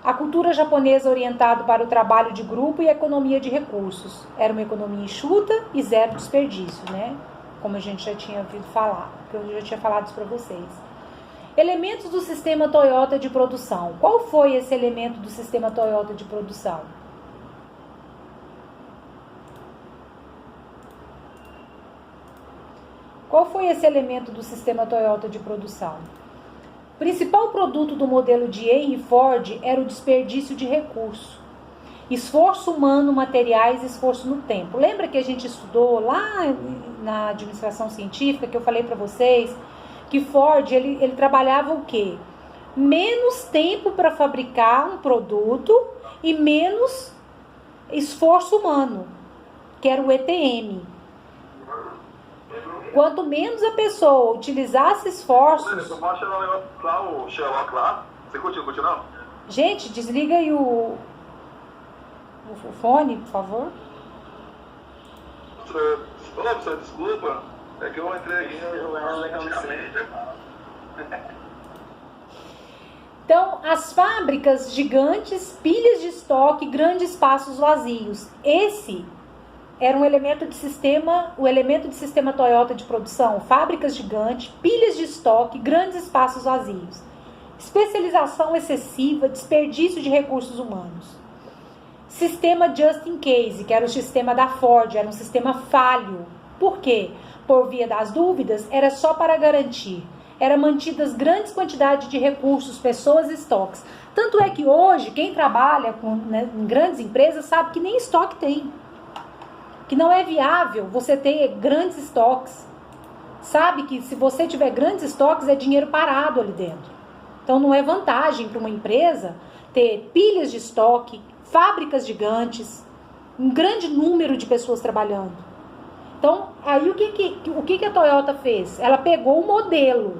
A cultura japonesa orientada para o trabalho de grupo e a economia de recursos. Era uma economia enxuta e zero desperdício, né? Como a gente já tinha ouvido falar, que eu já tinha falado isso para vocês. Elementos do sistema Toyota de produção. Qual foi esse elemento do sistema Toyota de produção? Qual foi esse elemento do sistema Toyota de produção? O principal produto do modelo de Henry Ford era o desperdício de recursos. Esforço humano, materiais e esforço no tempo. Lembra que a gente estudou lá na administração científica, que eu falei para vocês, que Ford, ele trabalhava o quê? Menos tempo para fabricar um produto e menos esforço humano, que era o ETM. Quanto menos a pessoa utilizasse esforços... Eu posso chamar o negócio lá, o Sherlock lá? Você curtiu não? Gente, desliga aí o fone, por favor. Professor, desculpa. É que eu entrei aqui legalmente. Então, as fábricas gigantes, pilhas de estoque, grandes espaços vazios. Esse era um elemento de sistema, o elemento de sistema Toyota de produção. Fábricas gigantes, pilhas de estoque, grandes espaços vazios. Especialização excessiva, desperdício de recursos humanos. Sistema just in case, que era o sistema da Ford, era um sistema falho. Por quê? Por via das dúvidas, era só para garantir. Eram mantidas grandes quantidades de recursos, pessoas e estoques. Tanto é que hoje, quem trabalha em grandes empresas sabe que nem estoque tem. Que não é viável você ter grandes estoques. Sabe que se você tiver grandes estoques, é dinheiro parado ali dentro. Então não é vantagem para uma empresa ter pilhas de estoque, fábricas gigantes, um grande número de pessoas trabalhando. Então, aí o que a Toyota fez? Ela pegou o modelo.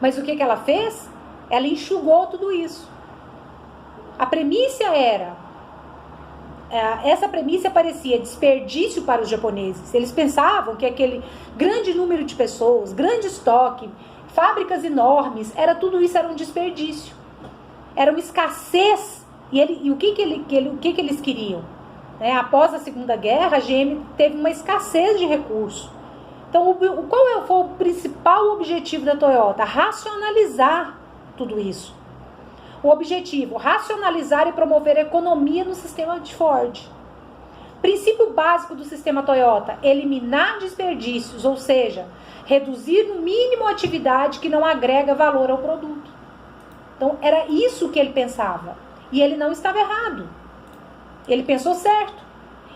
Mas o que ela fez? Ela enxugou tudo isso. A premissa era... Essa premissa parecia desperdício para os japoneses. Eles pensavam que aquele grande número de pessoas, grande estoque, fábricas enormes, tudo isso era um desperdício. Era uma escassez. E o que eles queriam? Após a Segunda Guerra, a GM teve uma escassez de recursos. Então, qual foi o principal objetivo da Toyota? Racionalizar tudo isso. O objetivo, racionalizar e promover a economia no sistema de Ford. Princípio básico do sistema Toyota, eliminar desperdícios, ou seja, reduzir no mínimo a atividade que não agrega valor ao produto. Então, era isso que ele pensava. E ele não estava errado. Ele pensou certo.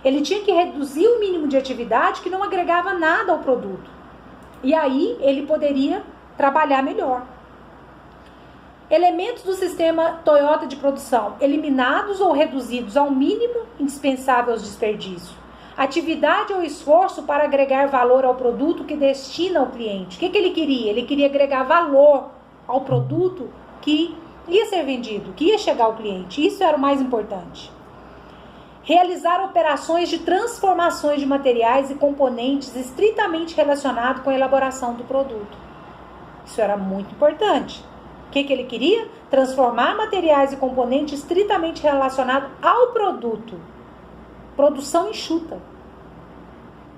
Ele tinha que reduzir o mínimo de atividade que não agregava nada ao produto. E aí ele poderia trabalhar melhor. Elementos do sistema Toyota de produção, eliminados ou reduzidos ao mínimo indispensável aos desperdícios. Atividade ou esforço para agregar valor ao produto que destina ao cliente. O que ele queria? Ele queria agregar valor ao produto que ia ser vendido, que ia chegar ao cliente. Isso era o mais importante. Realizar operações de transformações de materiais e componentes estritamente relacionados com a elaboração do produto. Isso era muito importante. O que ele queria? Transformar materiais e componentes estritamente relacionados ao produto. Produção enxuta.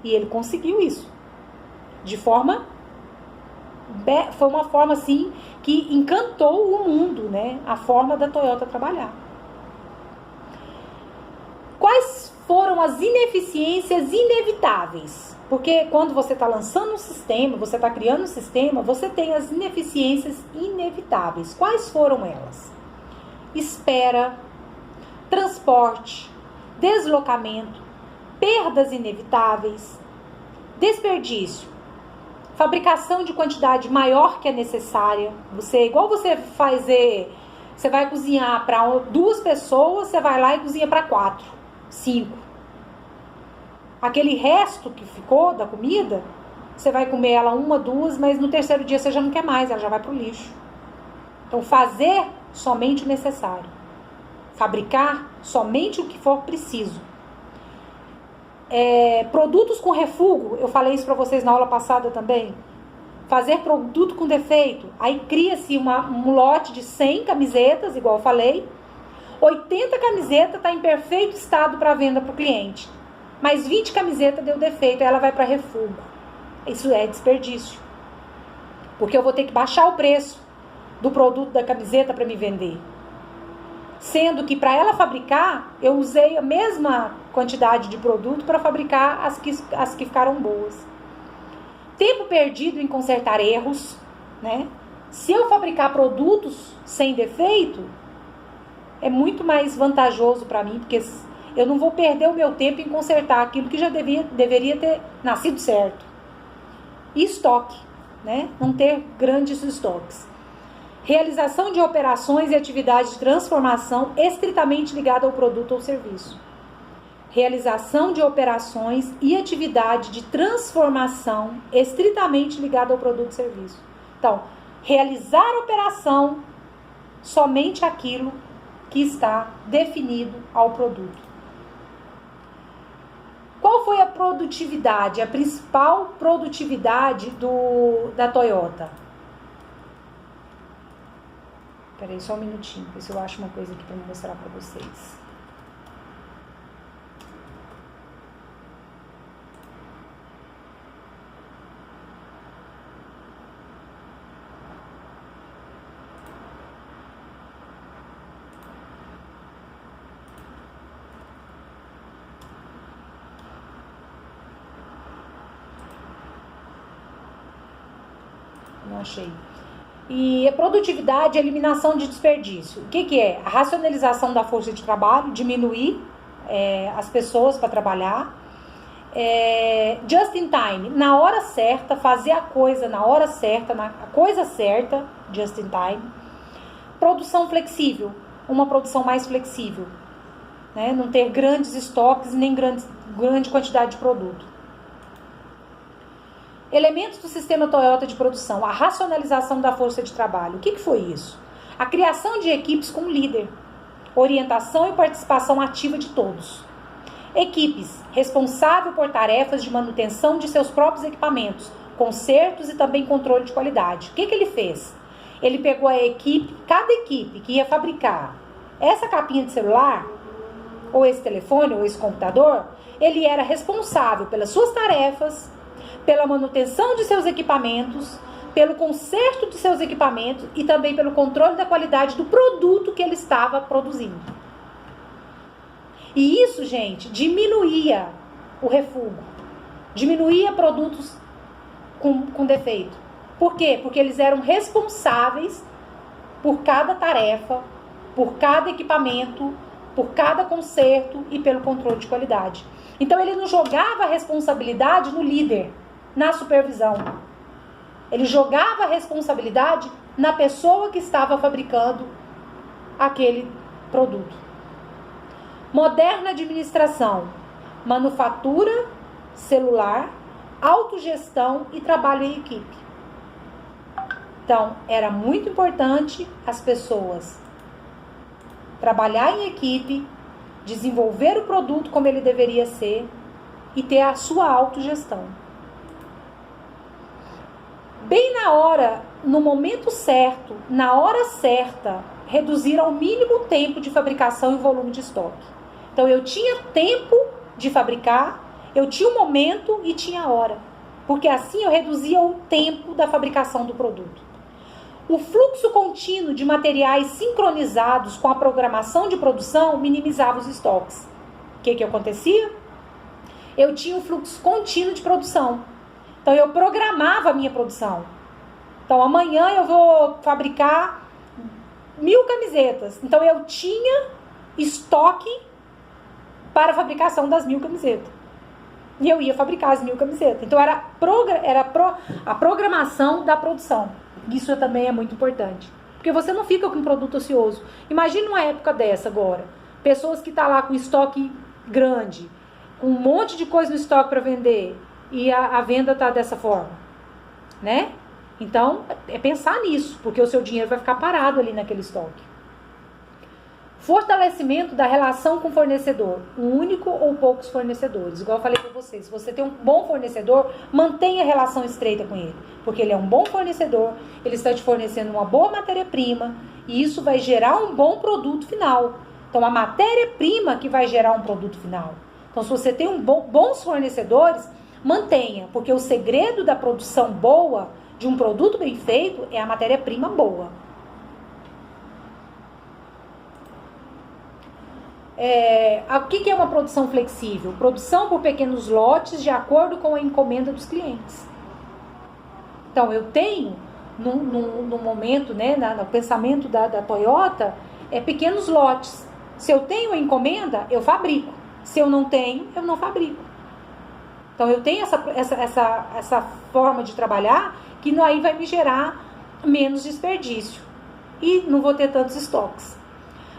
E ele conseguiu isso. Foi uma forma assim que encantou o mundo, né? A forma da Toyota trabalhar. Quais foram as ineficiências inevitáveis? Porque quando você está lançando um sistema, você está criando um sistema, você tem as ineficiências inevitáveis. Quais foram elas? Espera, transporte, deslocamento, perdas inevitáveis, desperdício, fabricação de quantidade maior que a necessária. Igual você vai cozinhar para 2 pessoas, você vai lá e cozinha para 4, 5. Aquele resto que ficou da comida, você vai comer ela 1, 2, mas no terceiro dia você já não quer mais, ela já vai para o lixo. Então, fazer somente o necessário. Fabricar somente o que for preciso. Produtos com refúgio, eu falei isso para vocês na aula passada também. fazer produto com defeito. Aí cria-se um lote de 100 camisetas, igual eu falei. 80 camisetas está em perfeito estado para venda para o cliente. Mas 20 camisetas deu defeito, aí ela vai para refugo. Isso é desperdício. Porque eu vou ter que baixar o preço do produto da camiseta para me vender. Sendo que para ela fabricar, eu usei a mesma quantidade de produto para fabricar as que ficaram boas. Tempo perdido em consertar erros, né? Se eu fabricar produtos sem defeito, é muito mais vantajoso para mim, porque eu não vou perder o meu tempo em consertar aquilo que já deveria ter nascido certo. E estoque, né? Não ter grandes estoques. Realização de operações e atividades de transformação estritamente ligada ao produto ou serviço. Realização de operações e atividade de transformação estritamente ligada ao produto ou serviço. Então, realizar operação somente aquilo que está definido ao produto. Qual foi a produtividade, a principal produtividade da Toyota? Espera aí só um minutinho, ver se eu acho uma coisa aqui para mostrar para vocês. Não achei. E a produtividade e eliminação de desperdício. O que é? A racionalização da força de trabalho, diminuir as pessoas para trabalhar. Just in time, na hora certa, fazer a coisa na hora certa, a coisa certa, just in time. Produção flexível, uma produção mais flexível, né? Não ter grandes estoques nem grande quantidade de produto. Elementos do sistema Toyota de produção, a racionalização da força de trabalho. O que foi isso? A criação de equipes com líder, orientação e participação ativa de todos. Equipes responsável por tarefas de manutenção de seus próprios equipamentos, consertos e também controle de qualidade. O que ele fez? Ele pegou a equipe, cada equipe que ia fabricar essa capinha de celular, ou esse telefone, ou esse computador, ele era responsável pelas suas tarefas, pela manutenção de seus equipamentos, pelo conserto de seus equipamentos e também pelo controle da qualidade do produto que ele estava produzindo. E isso, gente, diminuía o refugo, diminuía produtos com defeito. Por quê? Porque eles eram responsáveis por cada tarefa, por cada equipamento, por cada conserto e pelo controle de qualidade. Então ele não jogava a responsabilidade no líder, na supervisão. Ele jogava a responsabilidade na pessoa que estava fabricando aquele produto. Moderna administração, manufatura, celular, autogestão e trabalho em equipe. Então, era muito importante as pessoas trabalhar em equipe, desenvolver o produto como ele deveria ser e ter a sua autogestão. Bem na hora, no momento certo, na hora certa, reduzir ao mínimo o tempo de fabricação e volume de estoque. Então, eu tinha tempo de fabricar, eu tinha o momento e tinha a hora. Porque assim eu reduzia o tempo da fabricação do produto. O fluxo contínuo de materiais sincronizados com a programação de produção minimizava os estoques. O que acontecia? Eu tinha um fluxo contínuo de produção. Então, eu programava a minha produção. Então, amanhã eu vou fabricar 1000 camisetas. Então, eu tinha estoque para a fabricação das 1000 camisetas. E eu ia fabricar as 1000 camisetas. Então, era a programação da produção. Isso também é muito importante. Porque você não fica com um produto ocioso. Imagina uma época dessa agora. Pessoas que estão lá com estoque grande, com um monte de coisa no estoque para vender. E a venda está dessa forma, né? Então, é pensar nisso, porque o seu dinheiro vai ficar parado ali naquele estoque. Fortalecimento da relação com o fornecedor, um único ou poucos fornecedores. Igual eu falei para vocês, se você tem um bom fornecedor, mantenha a relação estreita com ele, porque ele é um bom fornecedor, ele está te fornecendo uma boa matéria-prima, e isso vai gerar um bom produto final. Então, a matéria-prima que vai gerar um produto final. Então, se você tem bons fornecedores, mantenha, porque o segredo da produção boa, de um produto bem feito, é a matéria-prima boa. O que é uma produção flexível? Produção por pequenos lotes de acordo com a encomenda dos clientes. Então, eu tenho, no momento, né, no pensamento da Toyota, pequenos lotes. Se eu tenho a encomenda, eu fabrico. Se eu não tenho, eu não fabrico. Então, eu tenho essa forma de trabalhar que aí vai me gerar menos desperdício. E não vou ter tantos estoques.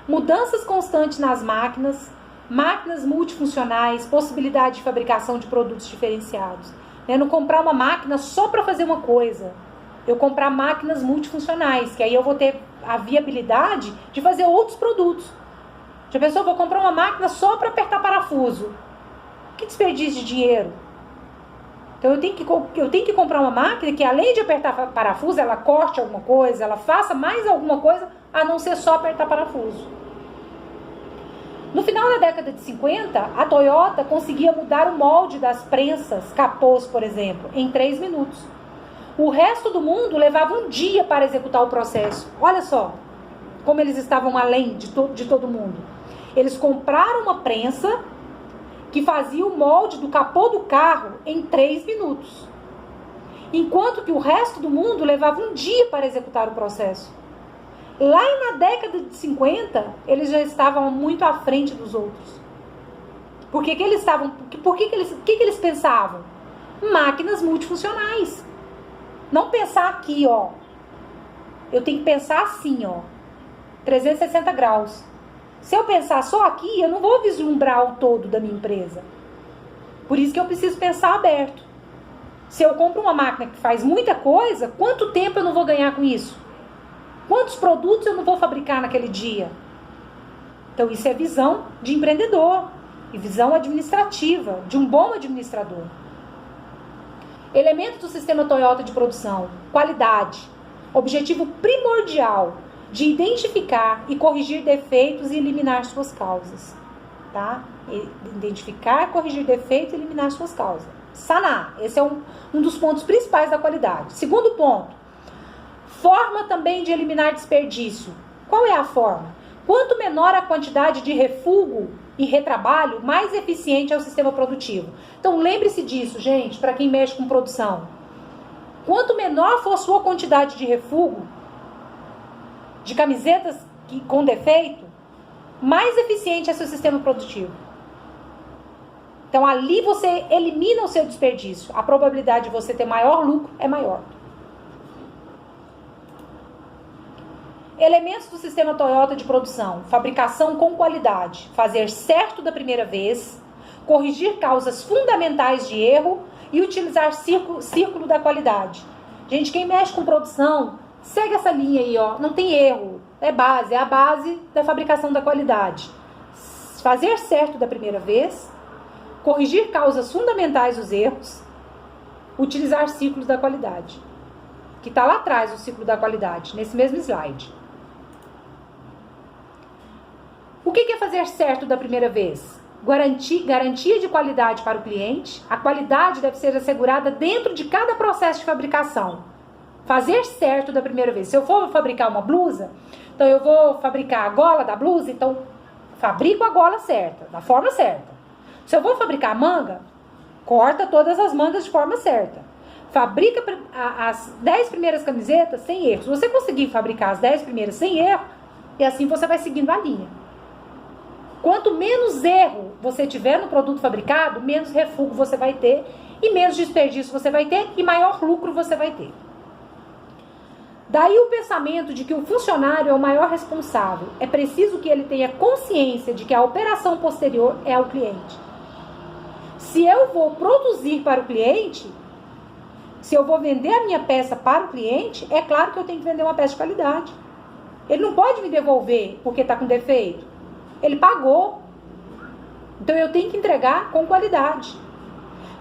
Mudanças constantes nas máquinas multifuncionais, possibilidade de fabricação de produtos diferenciados. Não comprar uma máquina só para fazer uma coisa. Eu comprar máquinas multifuncionais, que aí eu vou ter a viabilidade de fazer outros produtos. Já pensou, eu vou comprar uma máquina só para apertar parafuso. Que desperdício de dinheiro. Então eu tenho que comprar uma máquina que, além de apertar parafuso, ela corte alguma coisa, ela faça mais alguma coisa, a não ser só apertar parafuso. No final da década de 50, a Toyota conseguia mudar o molde das prensas, capôs, por exemplo, em 3 minutos. O resto do mundo levava um dia para executar o processo. Olha só como eles estavam além de todo mundo. Eles compraram uma prensa que fazia o molde do capô do carro em 3 minutos. Enquanto que o resto do mundo levava um dia para executar o processo. Lá na década de 50, eles já estavam muito à frente dos outros. Por que eles pensavam? Máquinas multifuncionais. Não pensar aqui, ó. Eu tenho que pensar assim, ó. 360 graus. Se eu pensar só aqui, eu não vou vislumbrar o todo da minha empresa. Por isso que eu preciso pensar aberto. Se eu compro uma máquina que faz muita coisa, quanto tempo eu não vou ganhar com isso? Quantos produtos eu não vou fabricar naquele dia? Então, isso é visão de empreendedor e visão administrativa, de um bom administrador. Elementos do sistema Toyota de produção: qualidade. Objetivo primordial de identificar e corrigir defeitos e eliminar suas causas. Tá? Identificar, corrigir defeitos e eliminar suas causas. Sanar. Esse é um dos pontos principais da qualidade. Segundo ponto. Forma também de eliminar desperdício. Qual é a forma? Quanto menor a quantidade de refúgio e retrabalho, mais eficiente é o sistema produtivo. Então lembre-se disso, gente, para quem mexe com produção. Quanto menor for a sua quantidade de refúgio, de camisetas com defeito, mais eficiente é seu sistema produtivo. Então ali você elimina o seu desperdício. A probabilidade de você ter maior lucro é maior. Elementos do sistema Toyota de produção: fabricação com qualidade, fazer certo da primeira vez, corrigir causas fundamentais de erro e utilizar círculo da qualidade. Gente, quem mexe com produção, segue essa linha aí, ó, não tem erro, é a base da fabricação da qualidade. Fazer certo da primeira vez, corrigir causas fundamentais dos erros, utilizar ciclos da qualidade. Que está lá atrás o ciclo da qualidade, nesse mesmo slide. O que é fazer certo da primeira vez? Garantia de qualidade para o cliente. A qualidade deve ser assegurada dentro de cada processo de fabricação. Fazer certo da primeira vez. Se eu for fabricar uma blusa, então eu vou fabricar a gola da blusa, então fabrico a gola certa, da forma certa. Se eu vou fabricar a manga, corta todas as mangas de forma certa. Fabrica as 10 primeiras camisetas sem erro. Se você conseguir fabricar as 10 primeiras sem erro, e assim você vai seguindo a linha. Quanto menos erro você tiver no produto fabricado, menos refúgio você vai ter, e menos desperdício você vai ter, e maior lucro você vai ter. Daí o pensamento de que o funcionário é o maior responsável. É preciso que ele tenha consciência de que a operação posterior é ao cliente. Se eu vou produzir para o cliente, se eu vou vender a minha peça para o cliente, é claro que eu tenho que vender uma peça de qualidade. Ele não pode me devolver porque está com defeito. Ele pagou. Então eu tenho que entregar com qualidade.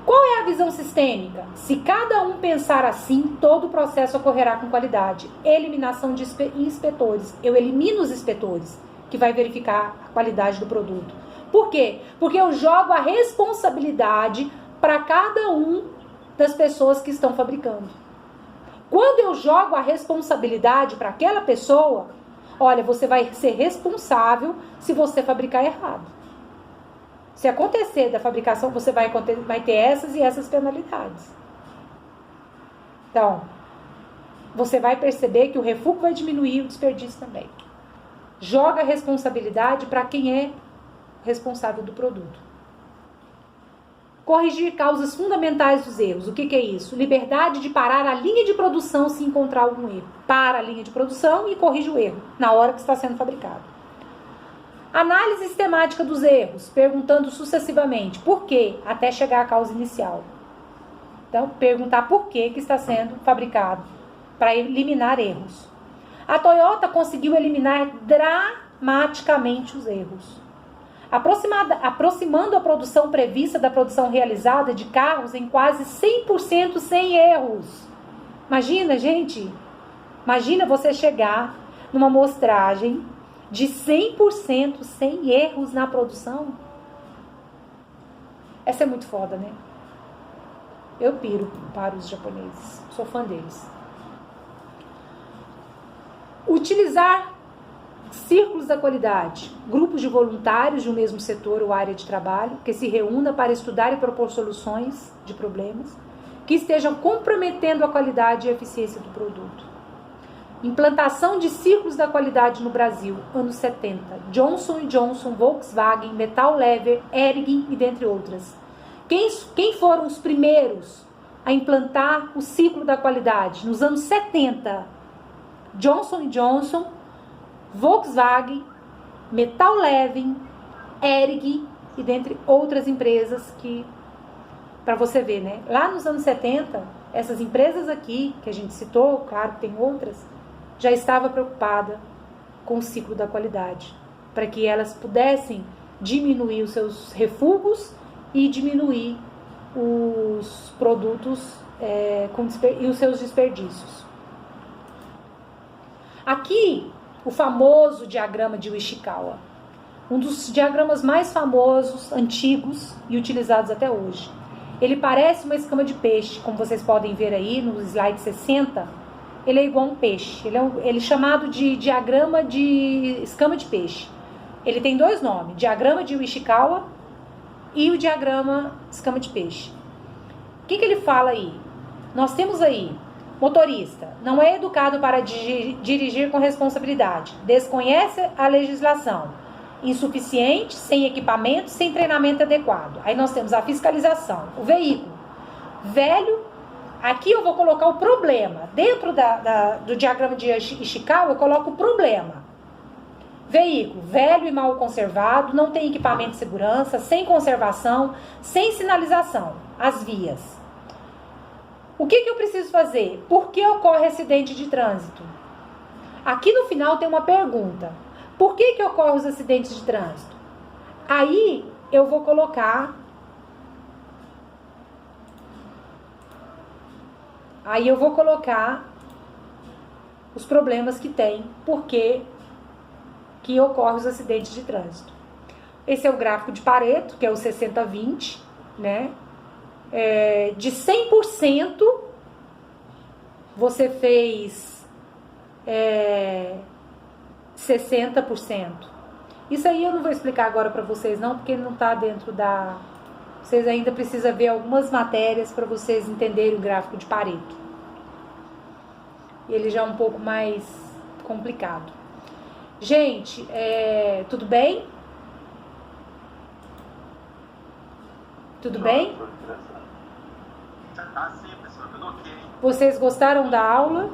Qual é a visão sistêmica? Se cada um pensar assim, todo o processo ocorrerá com qualidade. Eliminação de inspetores. Eu elimino os inspetores, que vai verificar a qualidade do produto. Por quê? Porque eu jogo a responsabilidade para cada um das pessoas que estão fabricando. Quando eu jogo a responsabilidade para aquela pessoa, olha, você vai ser responsável se você fabricar errado. Se acontecer da fabricação, você vai ter essas e essas penalidades. Então, você vai perceber que o refúgio vai diminuir o desperdício também. Joga a responsabilidade para quem é responsável do produto. Corrigir causas fundamentais dos erros. O que é isso? Liberdade de parar a linha de produção se encontrar algum erro. Para a linha de produção e corrige o erro na hora que está sendo fabricado. Análise sistemática dos erros, perguntando sucessivamente por quê, até chegar à causa inicial. Então, perguntar por que está sendo fabricado, para eliminar erros. A Toyota conseguiu eliminar dramaticamente os erros, aproximando a produção prevista da produção realizada de carros em quase 100% sem erros. Imagina, gente, imagina você chegar numa amostragem de 100% sem erros na produção. Essa é muito foda, né? Eu piro para os japoneses. Sou fã deles. Utilizar círculos da qualidade. Grupos de voluntários de um mesmo setor ou área de trabalho que se reúna para estudar e propor soluções de problemas que estejam comprometendo a qualidade e a eficiência do produto. Implantação de círculos da qualidade no Brasil, anos 70. Johnson & Johnson, Volkswagen, Metal Lever, Ehring e dentre outras. Quem foram os primeiros a implantar o ciclo da qualidade? Nos anos 70. Johnson & Johnson, Volkswagen, Metal Lever, Ehring e dentre outras empresas que, para você ver, né? Lá nos anos 70, essas empresas aqui, que a gente citou, claro que tem outras, já estava preocupada com o ciclo da qualidade, para que elas pudessem diminuir os seus refugos e diminuir os produtos e os seus desperdícios. Aqui, o famoso diagrama de Ishikawa, um dos diagramas mais famosos, antigos e utilizados até hoje. Ele parece uma escama de peixe, como vocês podem ver aí no slide 60, ele é igual a um peixe. Ele é chamado de diagrama de escama de peixe. Ele tem dois nomes, diagrama de Ishikawa e o diagrama escama de peixe. O que ele fala aí? Nós temos aí, motorista, não é educado para dirigir com responsabilidade, desconhece a legislação, insuficiente, sem equipamento, sem treinamento adequado. Aí nós temos a fiscalização, o veículo, velho. Aqui eu vou colocar o problema. Dentro do diagrama de Ishikawa, eu coloco o problema. Veículo velho e mal conservado, não tem equipamento de segurança, sem conservação, sem sinalização. As vias. O que eu preciso fazer? Por que ocorre acidente de trânsito? Aqui no final tem uma pergunta. Por que ocorrem os acidentes de trânsito? Aí eu vou colocar... os problemas que tem, por que ocorrem os acidentes de trânsito. Esse é o gráfico de Pareto, que é o 60-20, né? De 100%, você fez 60%. Isso aí eu não vou explicar agora para vocês não, porque não está dentro da... Vocês ainda precisam ver algumas matérias para vocês entenderem o gráfico de Pareto. Ele já é um pouco mais complicado. Gente, tudo bem? Tudo bem? Tá sim, pessoal, tudo ok. Vocês gostaram da aula?